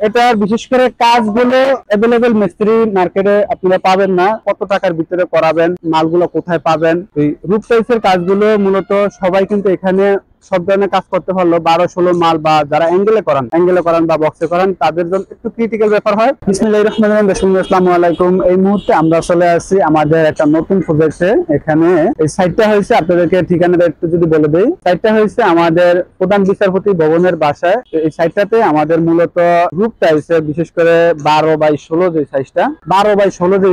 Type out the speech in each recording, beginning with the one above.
এটা বিশেষ করে কাজগুলো অ্যাভেলেবেল মিস্ত্রি মার্কেটে আপনারা পাবেন না। কত টাকার ভিতরে করাবেন, মালগুলো কোথায় পাবেন, এই রূপ টাইলসের কাজগুলো মূলত সবাই কিন্তু এখানে সব ধরনের কাজ করতে পারলো। 12-16 মাল বা যারা অ্যাঙ্গেলে করান বা বক্সে করান তাদের জন্য একটু ক্রিটিক্যাল ব্যাপার হয়। বিসমিল্লাহির রহমানির রহিম। আসসালামু আলাইকুম। এই মুহূর্তে আমরা চলে আসছি আমাদের একটা নতুন প্রজেক্টে। এখানে এই সাইটটা হয়েছে, আপনাদেরকে ঠিকানাটা একটু যদি বলে দেই, সাইটটা হয়েছে আমাদের প্রধান বিচারপতি ভবনের বাসায়। এই সাইটটাতে আমাদের মূলত রূপ টাইলসের বিশেষ করে 12/16 যে সাইজটা, 12/16 যে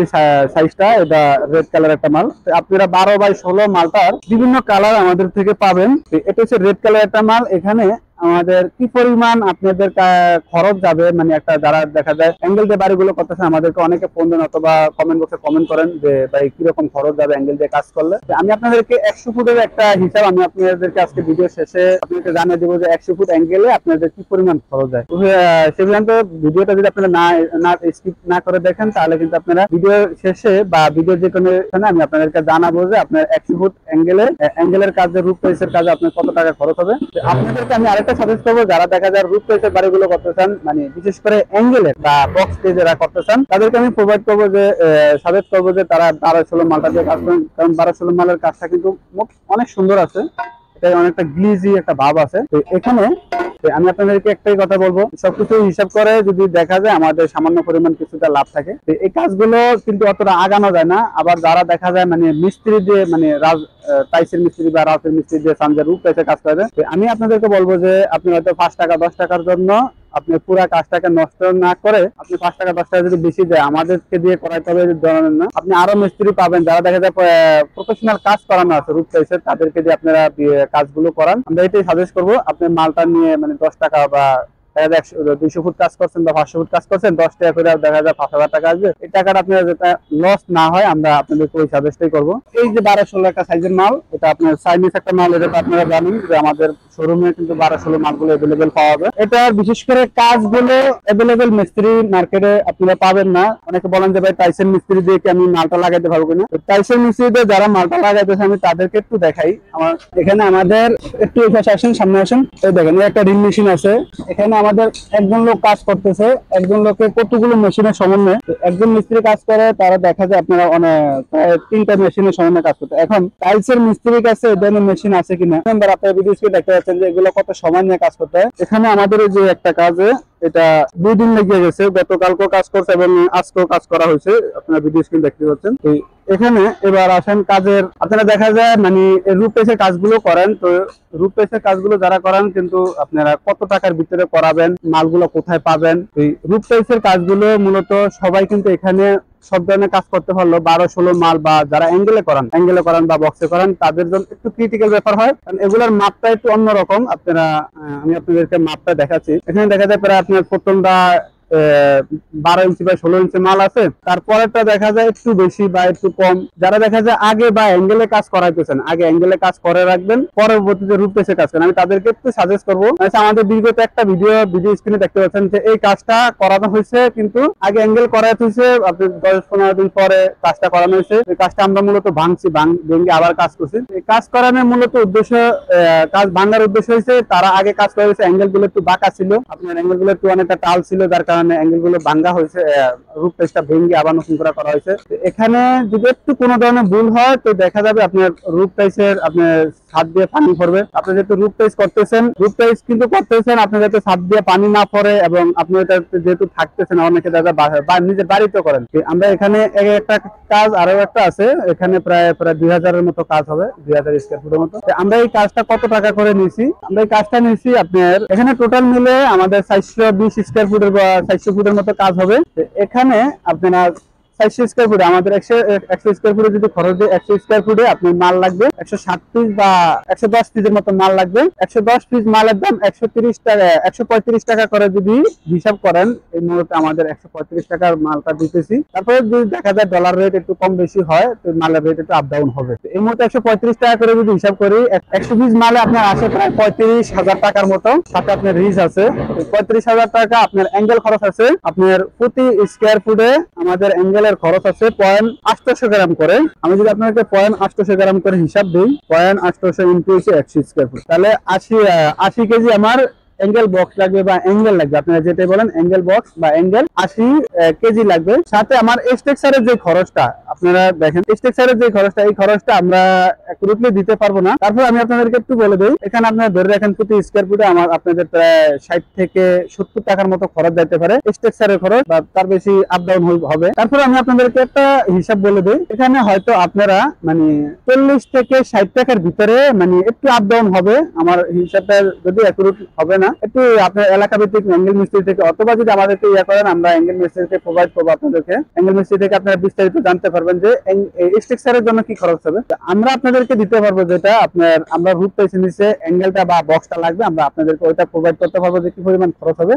সাইজটা, এটা রেড কালার একটা মাল। আপনারা 12/16 মালটার বিভিন্ন কালার আমাদের থেকে পাবেন। এটা হচ্ছে রেড কালার একটা মাল। এখানে আমাদের কি পরিমাণ আপনাদের খরচ যাবে, মানে একটা যারা দেখা যায় অ্যাঙ্গেল দিয়ে বাড়িগুলো করতেছে, আমাদেরকে অনেকে ফোন দেন অথবা কমেন্ট বক্সে কমেন্ট করেন যে ভাই কিরকম খরচ যাবে অ্যাঙ্গেল দিয়ে কাজ করলে। আমি আপনাদেরকে 100 ফুটের একটা হিসাব আমি আপনাদেরকে আজকে ভিডিও শেষে আপনাদেরকে জানিয়ে দেবো যে 100 ফুট অ্যাঙ্গেলে আপনাদের কি পরিমাণ খরচ যায়। সেজন্য ভিডিওটা যদি আপনারা না স্কিপ না করে দেখেন তাহলে কিন্তু আপনারা ভিডিও শেষে বা ভিডিও যে কোনো আমি আপনাদেরকে জানাবো যে আপনার 100 ফুট অ্যাঙ্গেলের কাজে, রূপ টাইলসের কাজে আপনার কত টাকা খরচ হবে। আপনাদেরকে আমি আরেকটা সাজেস্ট করবো, যারা দেখা যায় রূপ টাইলসের বাড়িগুলো করতে চান, মানে বিশেষ করে অ্যাঙ্গেলের বা বক্স দিয়ে যারা করতে চান, তাদেরকে আমি প্রোভাইড করবো যে সাজেস্ট করবো যে তারা 12-16 মালটা দিয়ে কাজ করেন। কারণ 12-16 মালের কাজটা কিন্তু অনেক সুন্দর আছে, এটা অনেকটা গ্লিজি একটা ভাব আছে। তো এখানে আমি আপনাদেরকে একটাই কথা বলবো, সবকিছু হিসাব করে যদি দেখা যায় আমাদের সামান্য পরিমাণ কিছুটা লাভ থাকে। এই কাজগুলো কিন্তু অতটা আগানো যায় না। আবার যারা দেখা যায় মানে মিস্ত্রি দিয়ে, মানে টাইসের মিস্ত্রি বা রাতের মিস্ত্রি দিয়ে সানজার রূপ টাইসের কাজ করে, আমি আপনাদেরকে বলবো যে আপনি হয়তো 5 টাকা 10 টাকার জন্য আপনি পুরো কাজটাকে নষ্ট না করে আপনি 5 টাকা 10 টাকা যদি বেশি দেয় আমাদেরকে দিয়ে করাইতে হবে জানেন না, আপনি আরো মিস্ত্রি পাবেন যারা দেখা যায় প্রফেশনাল কাজ করানো আছে রূপ টাইসের, তাদেরকে দিয়ে আপনারা কাজগুলো করান। আমরা এটাই সাজেস্ট করবো। আপনি মালটা নিয়ে মানে 10 টাকা বা 200 ফুট কাজ করছেন বা 500 ফুট কাজ করছেন, 10 টাকা করে দেখা যায় 5,000 টাকা আসবে। এই টাকাটা আপনার যাতে লস না হয় আমরা আপনাদেরকে ওই সাজেস্টই করবো। এই যে 12-16 একটা সাইজের মাল, এটা আপনার চাইনিজ একটা মাল, এটা আপনারা জানেন যে আমাদের শোরুমে কিন্তু 12-16 মালগুলো অ্যাভেলেবেল পাওয়া যাবে। এটা বিশেষ করে কাজগুলো অ্যাভেলেবেল মিস্ত্রি মার্কেটে আপনারা পাবেন না। অনেকে বলেন যে ভাই টাইসের মিস্ত্রি দিয়ে কি আমি মালটা লাগাইতে পারবো কিনা। টাইসের মিস্ত্রি দিয়ে যারা মালটা লাগাইতেছে আমি তাদেরকে একটু দেখাই। আমার এখানে আমাদের একটু আসেন, সামনে আসেন। এই দেখেন একটা রিল মেশিন আছে। এখানে আমাদের একজন লোক কাজ করতেছে, একজন লোকের কতগুলো মেশিনের সমন্বয়ে একজন মিস্ত্রি কাজ করে। তারা দেখা যায় আপনারা অনেক 3টা মেশিনের সমন্বয়ে কাজ করতে। এখন টাইলসের মিস্ত্রির কাছে এই ধরনের মেশিন আছে কিনা, আপনার ভিডিও দেখতে পাচ্ছেন যে এগুলো কত সময় নিয়ে কাজ করতে হয়। এখানে আমাদের যে একটা কাজে এটা 2 দিন লেগে গেছে, গতকালকেও কাজ করছে এবং আজকেও কাজ করা হয়েছে, আপনারা ভিডিও স্ক্রিন দেখতে পাচ্ছেন। এখানে এবার আসেন কাজের, আপনারা দেখা যায় মানে রূপ টাইলসের কাজগুলো করেন। তো রূপ টাইলসের কাজগুলো যারা করান কিন্তু আপনারা কত টাকার ভিতরে করাবেন, মালগুলো কোথায় পাবেন। এই রূপ টাইলসের কাজগুলো মূলত সবাই কিন্তু এখানে সব ধরনের কাজ করতে পারলো। 12-16 মাল বা যারা অ্যাঙ্গেলে করান বা বক্সে করান তাদের জন্য একটু ক্রিটিক্যাল ব্যাপার হয়, কারণ এগুলোর মাপটা একটু অন্যরকম। আমি আপনাদেরকে মাপটা দেখাচ্ছি। এখানে দেখা যায় প্রায় আপনার প্রথমটা 12 ইঞ্চি বা 16 ইঞ্চি মাল আছে, তারপরেরটা দেখা যায় একটু বেশি বা একটু কম। যারা দেখা যায় আগে বা অ্যাঙ্গেলে কাজ করাইতেছেন, আগে অ্যাঙ্গেলে কাজ করে রাখবেন, পরবর্তীতে রূপ টাইলসে কাজ করেন। আমি তাদেরকে একটু সাজেস্ট করবো। আমাদের বিগত একটা ভিডিও স্ক্রিনে দেখতে পাচ্ছেন যে এই কাজটা করানো হয়েছে, কিন্তু আগে অ্যাঙ্গেল করাতে হয়েছে, আপনি 10-15 দিন পরে কাজটা করানো হয়েছে। এই কাজটা আমরা মূলত ভেঙে আবার কাজ করছি। এই কাজ করানোর মূলত উদ্দেশ্য, কাজ ভাঙার উদ্দেশ্য হয়েছে তারা আগে কাজ করা হয়েছে, অ্যাঙ্গেল গুলো একটু বাঁকা ছিল, আপনার অ্যাঙ্গেল গুলো একটু অনেকটা টাল ছিল, যার কারণে অ্যাঙ্গেল গুলো ভাঙ্গা হয়েছে, রূপ টাইলসটা ভেঙে আবার নতুন করে করা হয়েছে। এখানে যদি একটু কোনো ধরনের ভুল হয় তো দেখা যাবে আপনার রূপ টাইলসের আপনার ছাদ দিয়ে পানি পড়বে। আপনি যেহেতু রূপ টাইলস করতেছেন, আপনি যাতে ছাদ দিয়ে পানি না পড়ে এবং আপনি যেহেতু থাকতেছেন, অনেকে দাদা নিজের বাড়িতে করেন। আমরা এখানে একটা কাজ আরো একটা আছে, এখানে প্রায় 2000-এর মতো কাজ হবে, 2000 স্কয়ার ফুটের মতো। আমরা এই কাজটা কত টাকা করে নিয়েছি, আমরা এই কাজটা নিয়েছি আপনার এখানে টোটাল মিলে আমাদের 420 স্কয়ার ফুটের বা 400 ফুটের মতো কাজ হবে। এখানে আপনারা 400 স্কয়ার ফুটে আমাদের 100 স্কয়ার ফুটে যদি খরচ দিয়ে 100 স্কয়ার ফুটে আপনার মাল লাগবে 160 পিস বা 110 পিসের মতো মাল লাগবে। 110 পিস মালের দাম 130 টাকা, 135 টাকা করে যদি হিসাব করেন, এই মুহূর্তে আমাদের 135 টাকার মালটা দিতেছি। তারপরে যদি দেখা যায় ডলার রেট একটু কম বেশি হয় তো মালের রেট একটু আপ ডাউন হবে। এই মুহূর্তে 135 টাকা করে যদি হিসাব করি, 100 পিস মালে আপনার আসে প্রায় 35,000 টাকার মতো, সাথে আপনার রিচ আছে 35,000 টাকা। আপনার অ্যাঙ্গেল খরচ আছে আপনার প্রতি স্কয়ার ফুটে আমাদের অ্যাঙ্গেল খরচ আছে 0.800 গ্রাম করে। আমি যদি আপনাকে 0.800 গ্রাম করে হিসাব দিই, 0.800 ইনটু 100 স্কয়ার ফুট, তাহলে 80 কেজি আমার অ্যাঙ্গেল বক্স লাগবে বা অ্যাঙ্গেল লাগবে, আপনারা যেটাই বলেন অ্যাঙ্গেল বক্স বা অ্যাঙ্গেল 80 কেজি লাগবে। সাথে আমার স্ট্রাকচারের যে খরচটা আপনারা দেখেন, স্ট্রাকচারের যে খরচটা, এই খরচটা আমরা অ্যাকুরেটলি দিতে পারবো না। তারপর আমি আপনাদেরকে একটু বলে দিই, এখানে আপনারা ধরে রাখেন প্রতি স্কয়ার ফুটে আমার আপনাদের প্রায় 60 থেকে 70 টাকার মতো খরচ যাইতে পারে, স্ট্রাকচারের খরচ বা তার বেশি আপ ডাউন হবে। তারপর আমি আপনাদেরকে একটা হিসাব বলে দিই, এখানে হয়তো আপনারা মানে 40 থেকে 60 টাকার ভিতরে মানে একটু আপ ডাউন হবে, আমার হিসাবটা যদি অ্যাকুরেট হবে না, একটু আপনার এলাকা ভিত্তিক অ্যাঙ্গেল মিস্ত্রি থেকে, অথবা যদি আমাদেরকে ইয়ে করেন আমরা অ্যাঙ্গেল মিস্ত্রিকে প্রোভাইড করবো আপনাদেরকে, অ্যাঙ্গেল মিস্ত্রি থেকে আপনারা বিস্তারিত জানতে পারবেন যে স্ট্রাকচারের জন্য কি খরচ হবে। আমরা আপনাদেরকে দিতে পারবো যেটা আপনার, আমরা রুট পেয়েছি নিচে অ্যাঙ্গেলটা বা বক্সটা লাগবে, আমরা আপনাদেরকে ওইটা প্রোভাইড করতে পারবো যে কি পরিমাণ খরচ হবে।